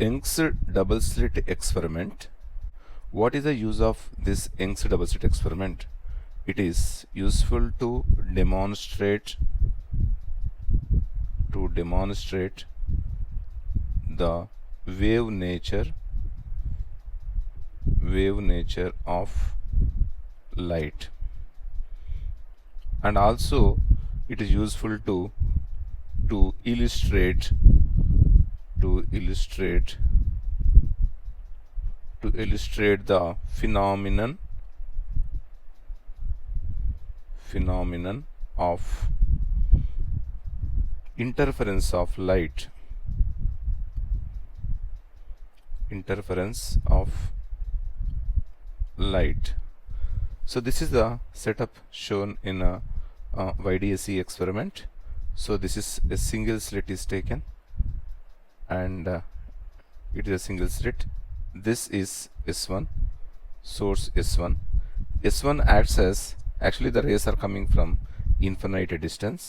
Young's double slit experiment. What is the use of this Young's double slit experiment? It is useful to demonstrate the wave nature of light, and also it is useful to illustrate the phenomenon of interference of light, So this is the setup shown in a YDSE experiment. So this is a single slit is taken, and it is a single slit. This is S1, source S1. S1 acts as, actually the rays are coming from infinite distance,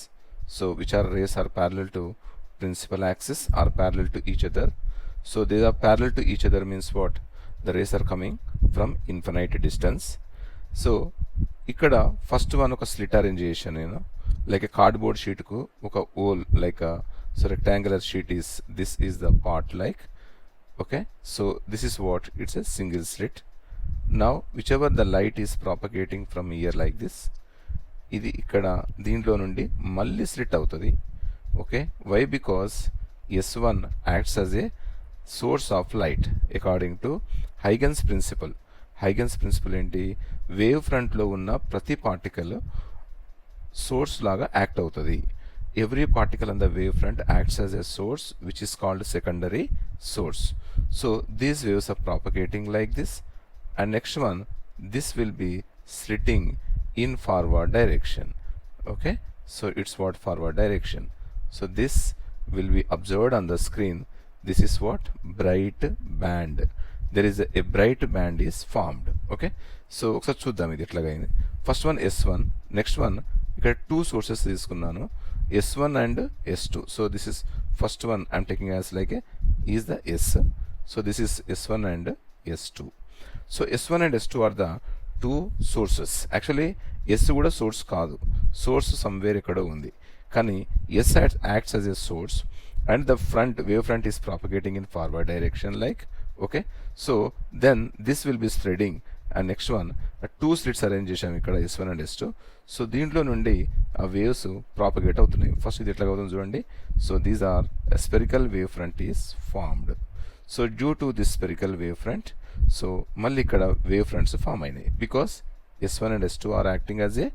so which are rays are parallel to principal axis, are parallel to each other. So they are parallel to each other means what? The rays are coming from infinite distance. So ikkada first one oka slit arrange chesanu, like a cardboard sheet ku oka hole, like a rectangular sheet is, this is the part, like, okay. So this is what, it's a single slit. Now whichever the light is propagating from here like this, ఇది ఇక్కడ దీంట్లో నుండి మళ్ళీ slit అవుతుంది, okay. Why? Because S1 acts as a source of light according to Huygens principle. Huygens principle ఏంటి? Wave ఫ్రంట్లో ఉన్న ప్రతి పార్టికల్ సోర్స్ లాగా యాక్ట్ అవుతుంది. Every particle on the wave front acts as a source which is called secondary source. So these waves are propagating like this, and next one, this will be slitting in forward direction, okay. So it's what? Forward direction. So this will be observed on the screen. This is what? Bright band. There is a bright band is formed, okay. So ఒకసారి చూద్దాం ఇది ఎట్లాగా అయింది. First one S1, next one ఇక్కడ two sources తీసుకున్నాను, S1 and S2. So this is first one I'm taking as like a is the S. So this is S1 and S2. So S1 and S2 are the two sources. Actually S కూడా source కాదు, source somewhere ఎక్కడో ఉంది, కానీ S acts as a source and the front wave front is propagating in forward direction, like, okay. So then this will be spreading, and next one two slits arrange చేశాము ఇక్కడ S1 and S2. So దీంట్లో నుండి ఆ waves propagate అవుతున్నాయి. First ఇది ఎట్లా అవుతుంది చూడండి. So these are spherical wave front is formed. So due to this spherical wave front, so మళ్ళీ ఇక్కడ వేవ్ ఫ్రంట్స్ ఫామ్ అయినాయి because S1 and S2 are acting as a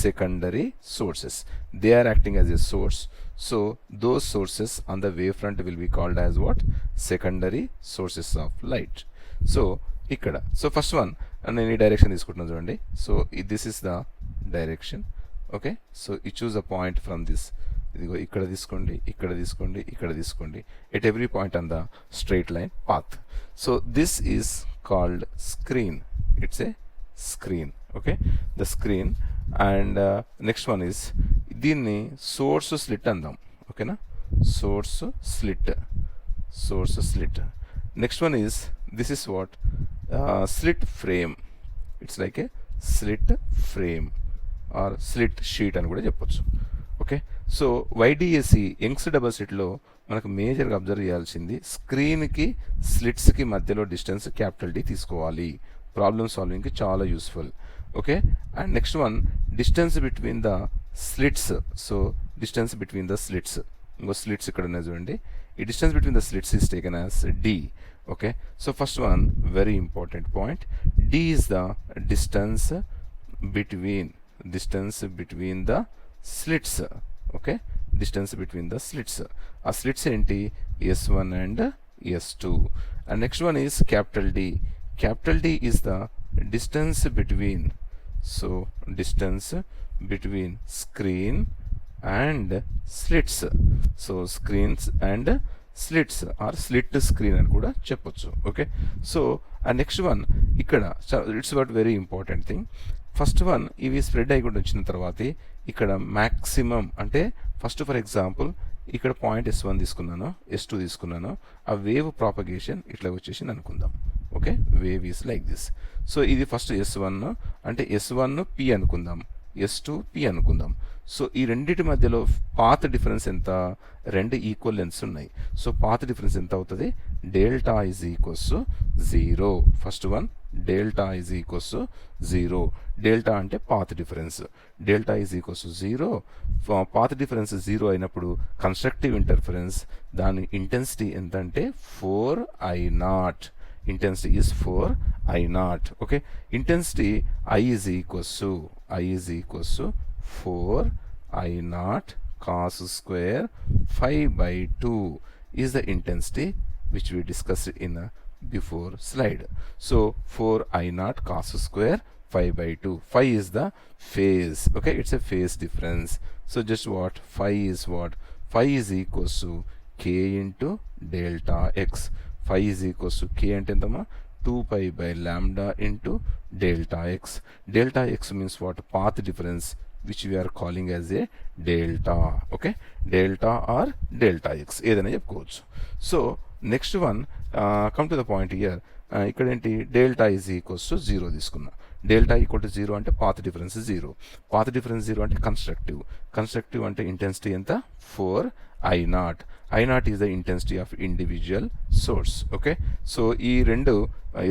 secondary sources. They are acting as a source. So those sources on the wave front will be called as what? Secondary sources of light. So ikkada, so first one నేను ఈ direction తీసుకుంటున్నాను చూడండి. So this is the direction, okay. So you choose a point from this. ఇదిగో ఇక్కడ తీసుకోండి, ఇక్కడ తీసుకోండి, ఇక్కడ తీసుకోండి, at every point on the straight line path. So this is called screen. It's a screen, okay, the screen. And next one is దీన్ని source slit అందాం, ఓకేనా. Source slit. Next one is this is what? Slit frame. It's like a slit frame or slit sheet అని కూడా చెప్పొచ్చు, okay. So YDSE Young's double స్లిట్లో మనకు మేజర్గా observe చేయాల్సింది, స్క్రీన్కి స్లిట్స్కి మధ్యలో డిస్టెన్స్ క్యాపిటల్ D తీసుకోవాలి. ప్రాబ్లమ్ సాల్వింగ్కి చాలా useful, okay. And next one, distance between the slits. So distance between the slits, ఇంకో స్లిట్స్ ఇక్కడ ఉన్నాయి చూడండి. ఈ distance between the slits is taken as D, okay. So first one, very important point, D is the distance between the slits, okay. Distance between the slits. A slits enti S1 and S2. And next one is capital D. Capital D is the distance between, so distance between screen and slits. So screens and slits or slit screen అని కూడా చెప్పొచ్చు, okay. So ఆ next one ఇక్కడ it's what very important thing. First one ఇవి spread అయ్యకుండా వచ్చిన తర్వాత ఇక్కడ మ్యాక్సిమం అంటే ఫస్ట్ ఫర్ ఎగ్జాంపుల్ ఇక్కడ పాయింట్ S1 తీసుకున్నాను, S2 తీసుకున్నాను, ఆ వేవ్ ప్రాపగేషన్ ఇట్లా వచ్చేసింది అనుకుందాం. Okay, wave is like this. So ఇది ఫస్ట్ S1 అంటే S1 P అనుకుందాం, S2 P అనుకుందాం. సో ఈ రెండింటి మధ్యలో పాత్ డిఫరెన్స్ ఎంత? రెండు ఈక్వల్ లెన్స్ ఉన్నాయి. సో పాత్ డిఫరెన్స్ ఎంత అవుతుంది? Delta is equals 0. First one delta is equals 0. Delta అంటే path difference. Delta is equals 0. Path difference 0 అయినప్పుడు కన్స్ట్రక్టివ్ ఇంటర్ఫరెన్స్ దాని ఇంటెన్సిటీ ఎంత అంటే 4I0. intensity is 4I0. okay, intensity I is equals to 4I0 cos square 5/2 is the intensity which we discussed in the before slide. So 4I0 cos square 5/2. Phi is the phase. Okay, it's a phase difference. So just what phi is? What phi is equals to k into delta x. Phi is equals to k అంటే ఎంతమ్మా? 2 by lambda into delta x. Delta x means what? Path difference, which we are calling as a delta. Okay, delta or delta x ఏదైనా చెప్పుకోవచ్చు. So next one come to the point here. ఇక్కడ ఏంటి? Delta is equals to 0 తీసుకున్నా. Delta equal to 0 అంటే path difference 0. Path difference 0 అంటే constructive. Constructive అంటే intensity ఎంత? 4I0. I0 is the intensity of individual source. Okay, so ఈ రెండు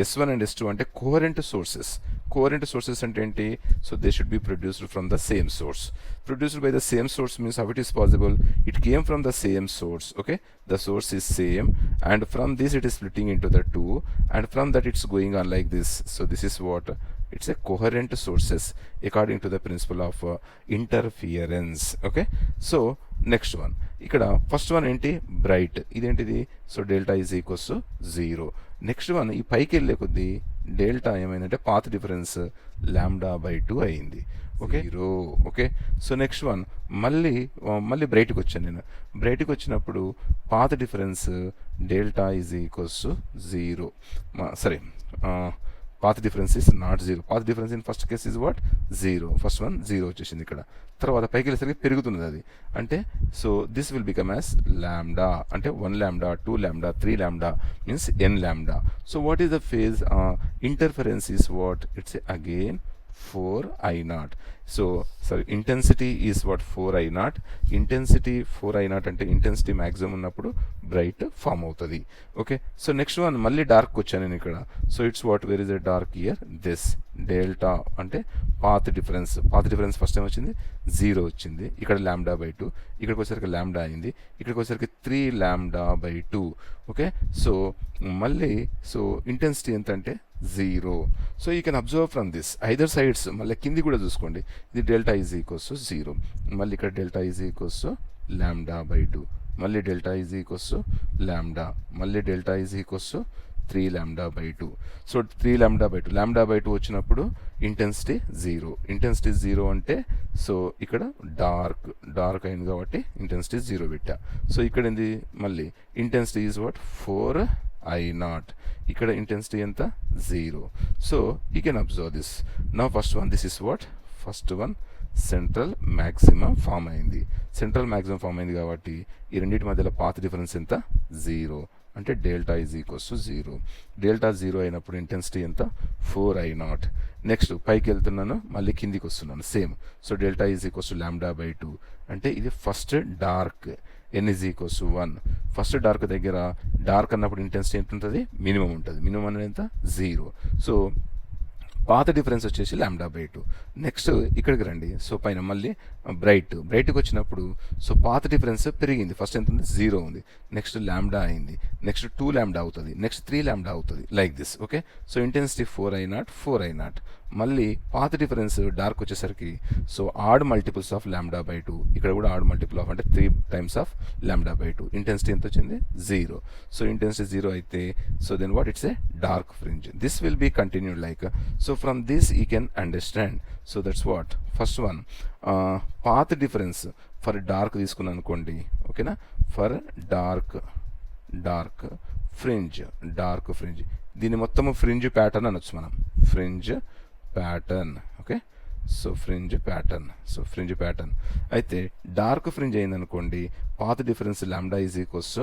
S1 and S2 అంటే కోహరెంట్ సోర్సెస్. కోహరెంట్ సోర్సెస్ అంటే ఏంటి? So they should be produced from the same source. Produced by the same source means how it is possible? It came from the same source. Okay, the source is same, and from this it is splitting into the two, and from that it's going on like this. So this is what? It's a coherent sources according to the principle of interference. Okay, so next one, ఇక్కడ first one ఏంటి? Bright. ఇదేంటిది? So delta is equals 0. Next one ఈ పైకి వెళ్ళే కొద్దీ delta ఏమైందంటే path difference λ/2 అయింది. Okay, 0. Okay, so next one మళ్ళీ బ్రైట్కి వచ్చాను నేను. బ్రైట్కి వచ్చినప్పుడు path difference delta is equals 0. సరే, path difference is not 0. Path difference in first case is what? 0. First one 0 వచ్చేసింది ఇక్కడ. తర్వాత పైకి వెళ్ళేసరికి పెరుగుతున్నది అది. అంటే so this will become as lambda. అంటే 1 lambda, 2 lambda, 3 lambda means n lambda. So what is the phase interference is what? It's again 4I0. So sorry, intensity is what? 4I0. Intensity 4I0 అంటే intensity maximum ఉన్నప్పుడు bright form అవుతుంది. Okay, so next one మళ్ళీ dark వచ్చాను నేను ఇక్కడ. So it's what? Where is the dark here? This delta అంటే path difference. Path difference first time వచ్చింది 0 వచ్చింది. ఇక్కడ λ/2. ఇక్కడికి వచ్చేసరికి లాంబ్డా అయింది. ఇక్కడికి వచ్చేసరికి 3 λ/2. ఓకే, సో మళ్ళీ సో ఇంటెన్సిటీ ఎంత అంటే 0. So you can observe from this either sides. మళ్ళీ కింది కూడా చూసుకోండి. ఇది డెల్టా ఈజ్ ఈక్వల్స్ 0. మళ్ళీ ఇక్కడ డెల్టా ఈజ్ ఈక్వల్స్ λ/2. మళ్ళీ డెల్టా ఈజ్ ఈక్వల్స్ లాంబ్డా. మళ్ళీ డెల్టా ఈజ్ ఈక్వల్స్ 3 λ/2. సో 3 λ/2. λ/2 వచ్చినప్పుడు ఇంటెన్సిటీ 0. ఇంటెన్సిటీ 0 అంటే సో ఇక్కడ డార్క్ అయింది కాబట్టి ఇంటెన్సిటీ 0 పెట్టా. సో ఇక్కడ ఏంది? మళ్ళీ ఇంటెన్సిటీ ఈజ్ వాట్? 4I0. ఇక్కడ ఇంటెన్సిటీ ఎంత? 0. So you can observe this. Now first one, this is what? First one central maximum form అయింది. సెంట్రల్ మ్యాక్సిమం ఫామ్ అయింది కాబట్టి ఈ రెండింటి మధ్యలో పాత్ డిఫరెన్స్ ఎంత? 0. అంటే delta is equals to 0. Delta 0 అయినప్పుడు ఇంటెన్సిటీ ఎంత? 4I0. నెక్స్ట్ పైకి వెళ్తున్నాను, మళ్ళీ కిందికి వస్తున్నాను same. So delta is equals to λ/2. అంటే ఇది first dark. n is equals to 1. First dark దగ్గర డార్క్ అన్నప్పుడు ఇంటెన్సిటీ ఎంత ఉంటుంది? మినిమం ఉంటుంది. మినిమం అనేది ఎంత? 0. సో పాత డిఫరెన్స్ వచ్చేసి λ/2. నెక్స్ట్ ఇక్కడికి రండి. సో పైన మళ్ళీ బ్రైట్కి వచ్చినప్పుడు సో పాత డిఫరెన్స్ పెరిగింది. ఫస్ట్ ఎంత ఉంది? 0 ఉంది. నెక్స్ట్ లాంబ్డా అయింది. నెక్స్ట్ 2 లాంబ్డా అవుతుంది. నెక్స్ట్ 3 లాంబ్డా అవుతుంది. Like this. Okay, so intensity 4I0. మళ్ళీ పాత డిఫరెన్స్ డార్క్ వచ్చేసరికి సో ఆడ్ మల్టిపుల్స్ ఆఫ్ λ/2. ఇక్కడ కూడా ఆడ్ మల్టిపుల్ ఆఫ్ అంటే 3 టైమ్స్ ఆఫ్ λ/2. ఇంటెన్సిటీ ఎంత వచ్చింది? 0. సో ఇంటెన్సిటీ 0 అయితే so then what? It's a dark fringe. This will be continued like. So from this you can understand. So that's what? First one path difference for dark తీసుకున్నాను అనుకోండి. ఓకేనా? For dark fringe. దీన్ని మొత్తము fringe pattern అనొచ్చు మనం. Fringe pattern. Okay, so fringe pattern అయితే dark fringe అయిందనుకోండి, path difference lambda is equals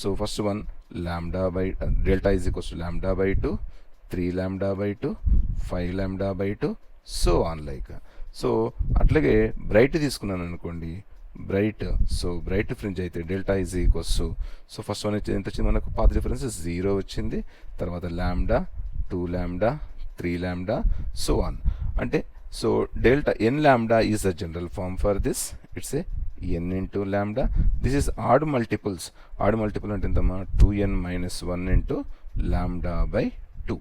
so first one lambda by delta is equals to lambda by 2, 3 lambda by 2, 5 lambda by 2, so on like. So అట్లాగే bright తీసుకున్నాను అనుకోండి, bright fringe అయితే delta is equals so first one ఎంత వచ్చింది మనకు, path difference 0 వచ్చింది, తర్వాత lambda, 2 lambda, 3 lambda, so on. అంటే so delta n lambda is the general form for this. It's a n into lambda. This is odd multiple అంటే ఎంతమ్మా 2n minus 1 into lambda by 2.